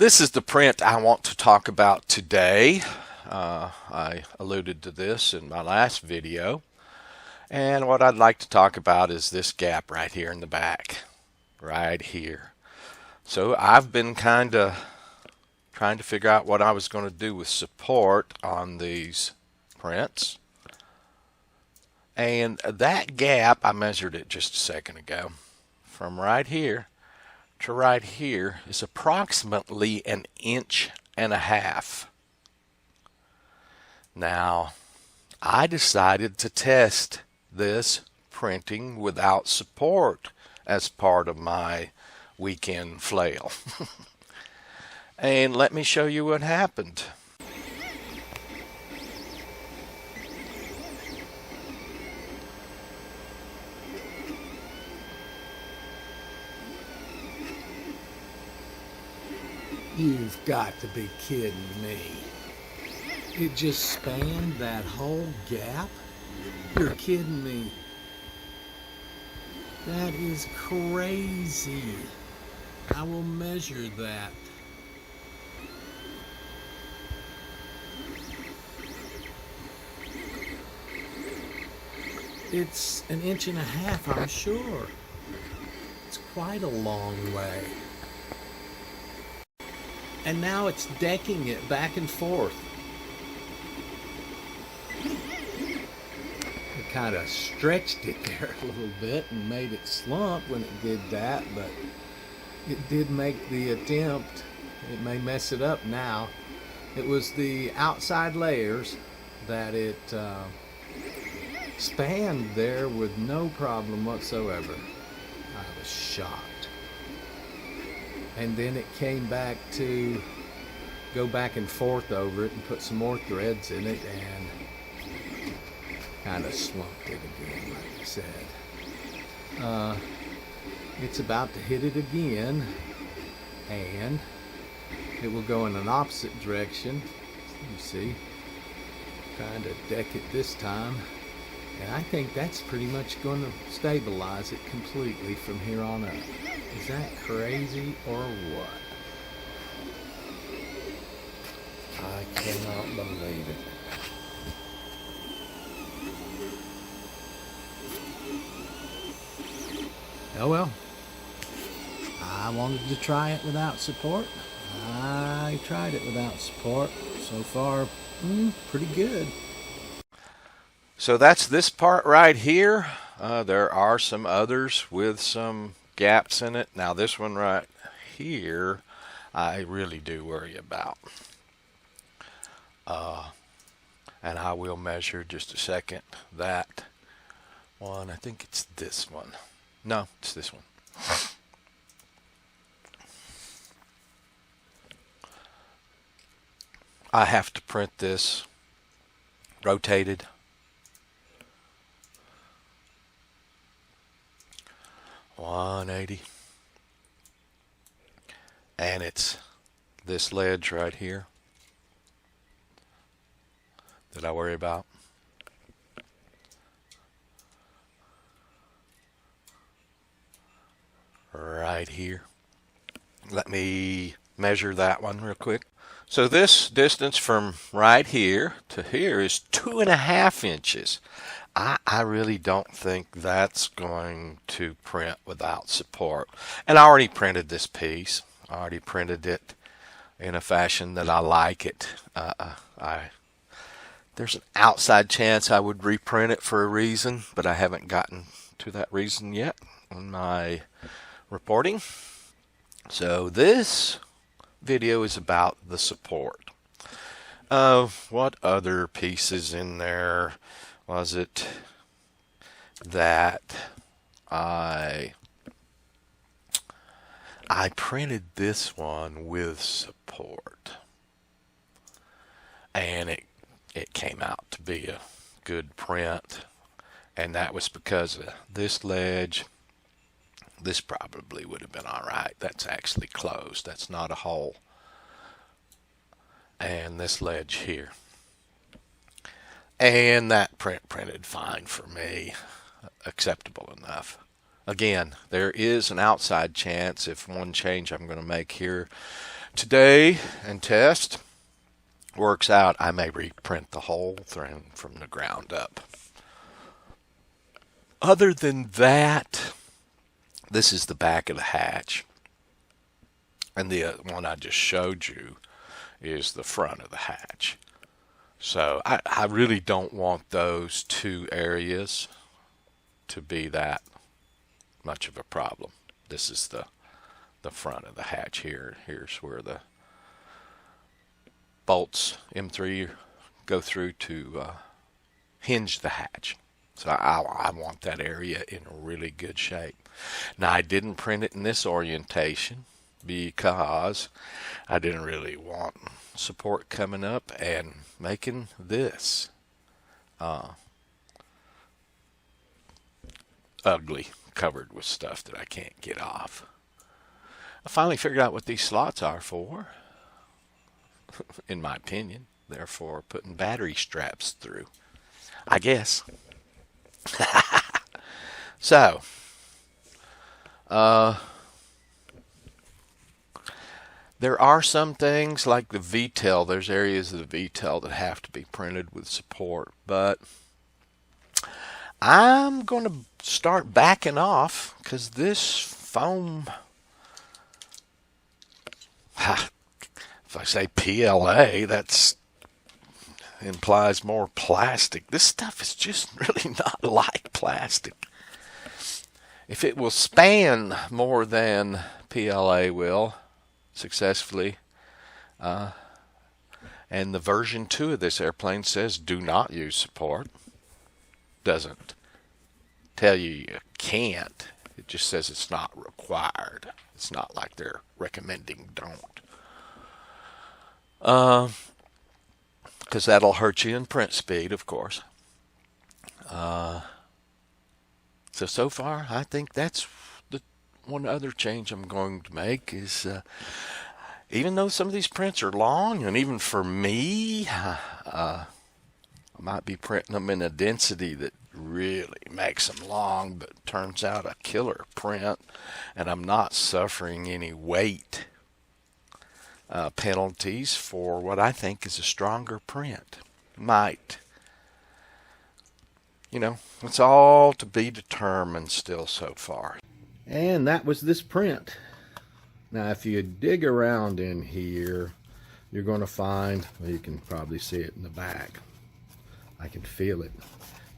This is the print I want to talk about today. I alluded to this in my last video. And what I'd like to talk about is this gap right here in the back. Right here. So I've been kind of trying to figure out what I was going to do with support on these prints. And that gap, I measured it just a second ago. From right here to right here is approximately 1.5 inches. Now, I decided to test this printing without support as part of my weekend flail. And let me show you what happened. You've got to be kidding me. It just spanned that whole gap? You're kidding me. That is crazy. I will measure that. It's 1.5 inches, I'm sure. It's quite a long way. And now it's decking it back and forth. It kind of stretched it there a little bit and made it slump when it did that, but it did make the attempt. It may mess it up now. It was the outside layers that it spanned there with no problem whatsoever. I was shocked. And then it came back to go back and forth over it and put some more threads in it and kind of slumped it again, like I said. It's about to hit it again, and it will go in an opposite direction. You see, trying to deck it this time. And I think that's pretty much going to stabilize it completely from here on up. Is that crazy or what? I cannot believe it. Oh well. I wanted to try it without support. I tried it without support. So far, pretty good. So that's this part right here. There are some others with some gaps in it. Now this one right here, I really do worry about. And I will measure just a second that one. I think it's this one. No, it's this one. I have to print this rotated. $180, and it's this ledge right here that I worry about. Right here. Let me measure that one real quick. So this distance from right here to here is 2.5 inches. I really don't think that's going to print without support. And I already printed this piece. I already printed it in a fashion that I like it. There's an outside chance I would reprint it for a reason, but I haven't gotten to that reason yet in my reporting. So this video is about the support. What other pieces in there was it that I printed this one with support, and it came out to be a good print, and that was because of this ledge. This probably would have been all right. That's actually closed. That's not a hole. And this ledge here. And that print printed fine for me. Acceptable enough. Again, there is an outside chance if one change I'm going to make here today and test works out, I may reprint the whole thing from the ground up. Other than that, this is the back of the hatch. And the one I just showed you is the front of the hatch. So I really don't want those two areas to be that much of a problem. This is the front of the hatch here. Here's where the bolts M3 go through to hinge the hatch. So I want that area in really good shape. Now, I didn't print it in this orientation because I didn't really want support coming up and making this ugly, covered with stuff that I can't get off. I finally figured out what these slots are for. In my opinion, they're for putting battery straps through, I guess. So, there are some things like the V-tail. There's areas of the V-tail that have to be printed with support, but I'm going to start backing off because this foam, if I say PLA, that implies more plastic. This stuff is just really not like plastic. If it will span more than PLA will successfully, and the version 2 of this airplane says do not use support, doesn't tell you can't, it just says it's not required. It's not like they're recommending don't. Because that'll hurt you in print speed, of course. So far, I think that's the one other change I'm going to make is, even though some of these prints are long, and even for me, I might be printing them in a density that really makes them long, but turns out a killer print, and I'm not suffering any weight penalties for what I think is a stronger print. Might. It's all to be determined still so far. And that was this print. Now, if you dig around in here, you're going to find, well, you can probably see it in the back. I can feel it.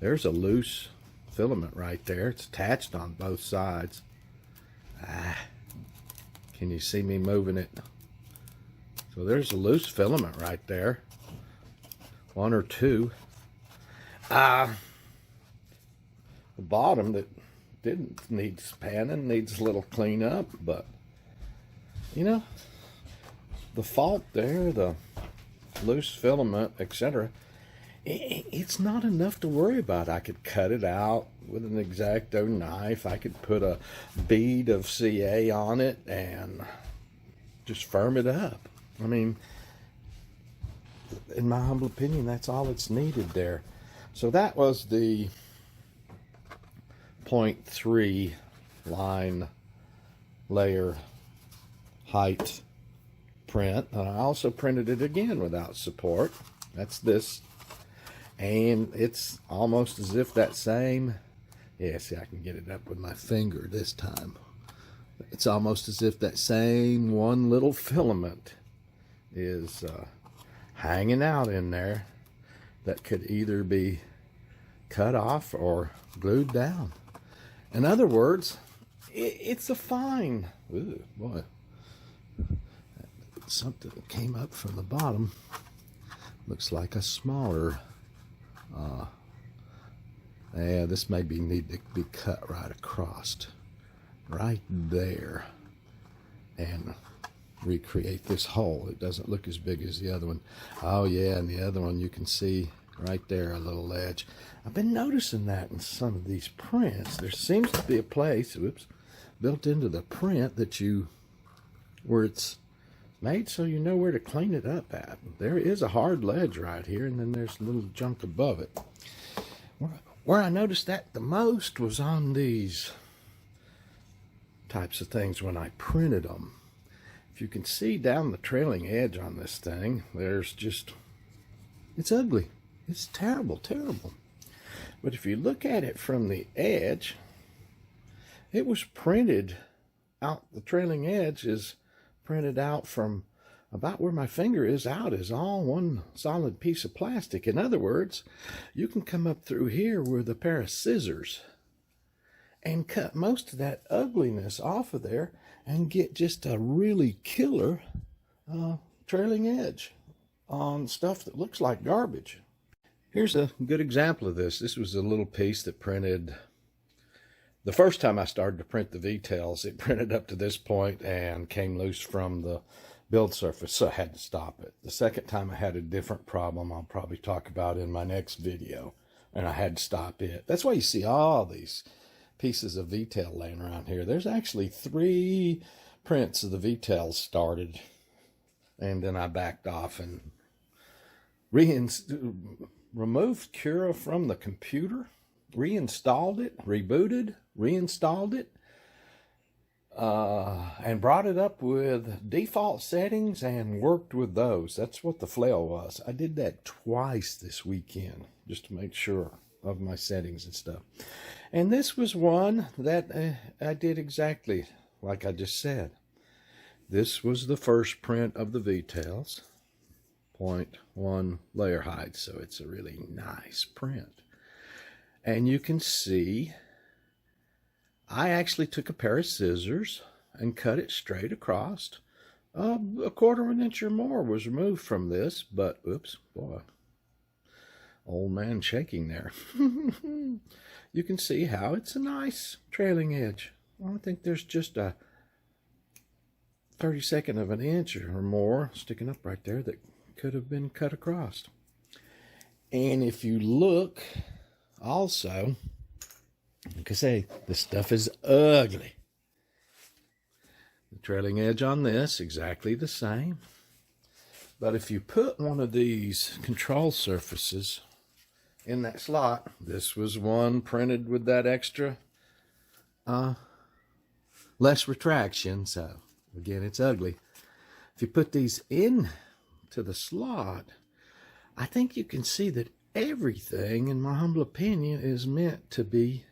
There's a loose filament right there. It's attached on both sides. Can you see me moving it? So there's a loose filament right there. One or two. The bottom that didn't need spanning needs a little cleanup, but the fault there, the loose filament, etc., it's not enough to worry about. I could cut it out with an X-Acto knife. I could put a bead of CA on it and just firm it up. I mean, in my humble opinion, that's all that's needed there. So that was the 0.3 line layer height print. And I also printed it again without support. That's this. And it's almost as if that same, yeah, see, I can get it up with my finger this time. It's almost as if that same one little filament is hanging out in there that could either be cut off or glued down. In other words, it's a fine. Ooh, boy. Something came up from the bottom. Looks like a smaller. Yeah, this may need to be cut right across, right there, and recreate this hole. It doesn't look as big as the other one. Oh yeah, and the other one you can see right there, a little ledge. I've been noticing that in some of these prints. There seems to be a place, built into the print where it's made so you know where to clean it up at. There is a hard ledge right here, and then there's a little junk above it. Where I noticed that the most was on these types of things when I printed them. If if you can see down the trailing edge on this thing, there's just, it's ugly. It's terrible, terrible. But if you look at it from the edge, it was printed out, the trailing edge is printed out from about where my finger is out is all one solid piece of plastic. In other words, you can come up through here with a pair of scissors and cut most of that ugliness off of there and get just a really killer trailing edge on stuff that looks like garbage. Here's a good example of this. This was a little piece that printed, the first time I started to print the V-tails, it printed up to this point and came loose from the build surface, so I had to stop it. The second time I had a different problem I'll probably talk about in my next video, and I had to stop it. That's why you see all these pieces of V-tail laying around here. There's actually 3 prints of the V-tails started, and then I backed off and removed Cura from the computer, reinstalled it, rebooted, reinstalled it, and brought it up with default settings and worked with those. That's what the flail was. I did that twice this weekend just to make sure of my settings and stuff. And this was one that I did exactly like I just said. This was the first print of the V-tails, 0.1 layer height, so it's a really nice print. And you can see I actually took a pair of scissors and cut it straight across. A 1/4 of an inch or more was removed from this, but oops, boy, old man shaking there. You can see how it's a nice trailing edge. I think there's just a 32nd of an inch or more sticking up right there that could have been cut across. And if you look also, like I say, this stuff is ugly. The trailing edge on this, exactly the same. But if you put one of these control surfaces in that slot, this was one printed with that extra less retraction, so again, it's ugly. If you put these in to the slot, I think you can see that everything, in my humble opinion, is meant to be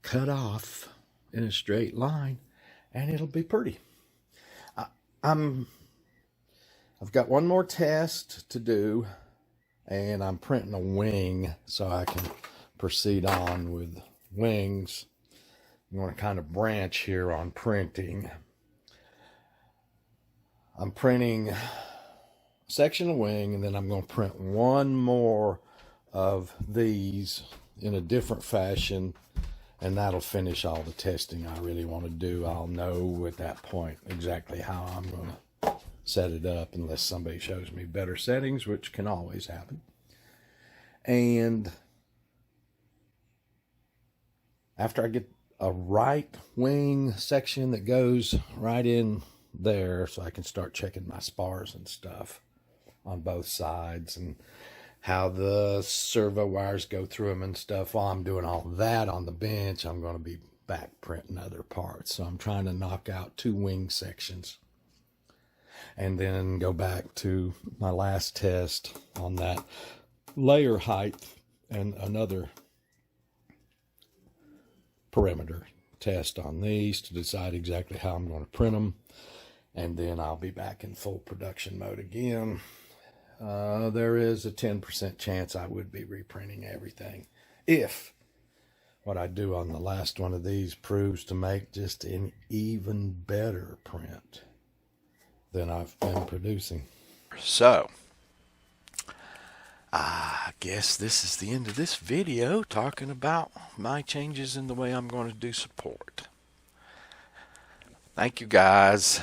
cut off in a straight line, and it'll be pretty. I've got one more test to do, and I'm printing a wing so I can proceed on with wings. I'm going to kind of branch here on printing. I'm printing a section of wing, and then I'm going to print one more of these in a different fashion, and that'll finish all the testing I really want to do. I'll know at that point exactly how I'm going to set it up, unless somebody shows me better settings, which can always happen. And after I get a right wing section that goes right in there, so I can start checking my spars and stuff on both sides and how the servo wires go through them and stuff. While I'm doing all that on the bench, I'm going to be back printing other parts. So I'm trying to knock out 2 wing sections and then go back to my last test on that layer height and another perimeter test on these to decide exactly how I'm going to print them. And then I'll be back in full production mode again. There is a 10% chance I would be reprinting everything if what I do on the last one of these proves to make just an even better print than I've been producing. So, I guess this is the end of this video talking about my changes in the way I'm going to do support. Thank you guys.